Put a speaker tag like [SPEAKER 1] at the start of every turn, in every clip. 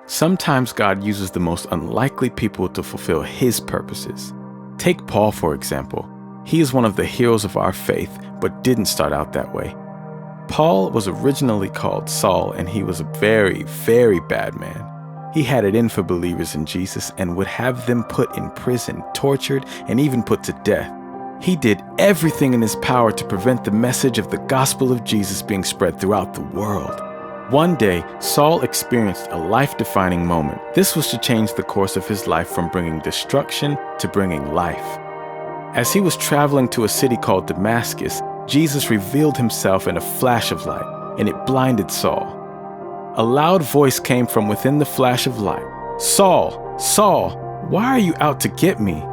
[SPEAKER 1] Sometimes God uses the most unlikely people to fulfill His purposes. Take Paul, for example. He is one of the heroes of our faith, but didn't start out that way. Paul was originally called Saul, and he was a very, very bad man. He had it in for believers in Jesus and would have them put in prison, tortured, and even put to death. He did everything in his power to prevent the message of the gospel of Jesus being spread throughout the world. One day, Saul experienced a life-defining moment. This was to change the course of his life from bringing destruction to bringing life. As he was traveling to a city called Damascus, Jesus revealed himself in a flash of light, and it blinded Saul. A loud voice came from within the flash of light. "Saul, Saul, why are you out to get me?"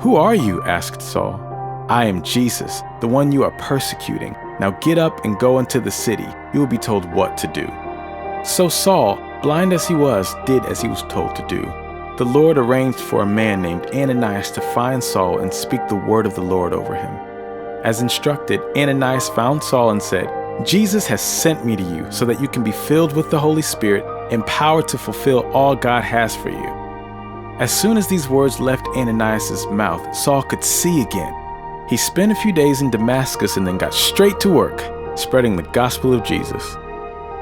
[SPEAKER 1] "Who are you?" asked Saul. "I am Jesus, the one you are persecuting. Now get up and go into the city. You will be told what to do." So Saul, blind as he was, did as he was told to do. The Lord arranged for a man named Ananias to find Saul and speak the word of the Lord over him. As instructed, Ananias found Saul and said, "Jesus has sent me to you so that you can be filled with the Holy Spirit, empowered to fulfill all God has for you." As soon as these words left Ananias' mouth, Saul could see again. He spent a few days in Damascus and then got straight to work, spreading the gospel of Jesus.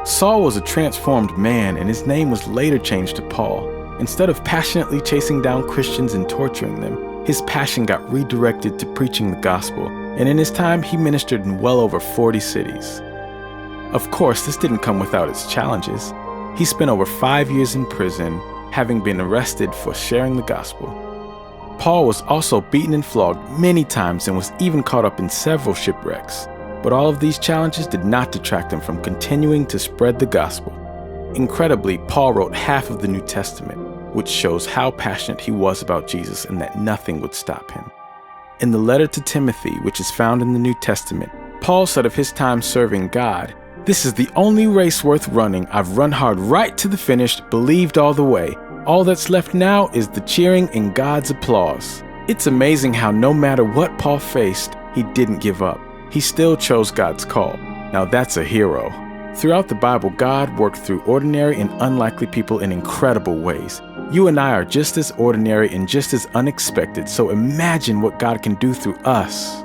[SPEAKER 1] Saul was a transformed man, and his name was later changed to Paul. Instead of passionately chasing down Christians and torturing them, his passion got redirected to preaching the gospel, and in his time, he ministered in well over 40 cities. Of course, this didn't come without its challenges. He spent over 5 years in prison, having been arrested for sharing the gospel. Paul was also beaten and flogged many times and was even caught up in several shipwrecks. But all of these challenges did not detract him from continuing to spread the gospel. Incredibly, Paul wrote half of the New Testament, which shows how passionate he was about Jesus and that nothing would stop him. In the letter to Timothy, which is found in the New Testament, Paul said of his time serving God, "This is the only race worth running. I've run hard right to the finish, believed all the way. All that's left now is the cheering and God's applause." It's amazing how no matter what Paul faced, he didn't give up. He still chose God's call. Now that's a hero. Throughout the Bible, God worked through ordinary and unlikely people in incredible ways. You and I are just as ordinary and just as unexpected, so imagine what God can do through us.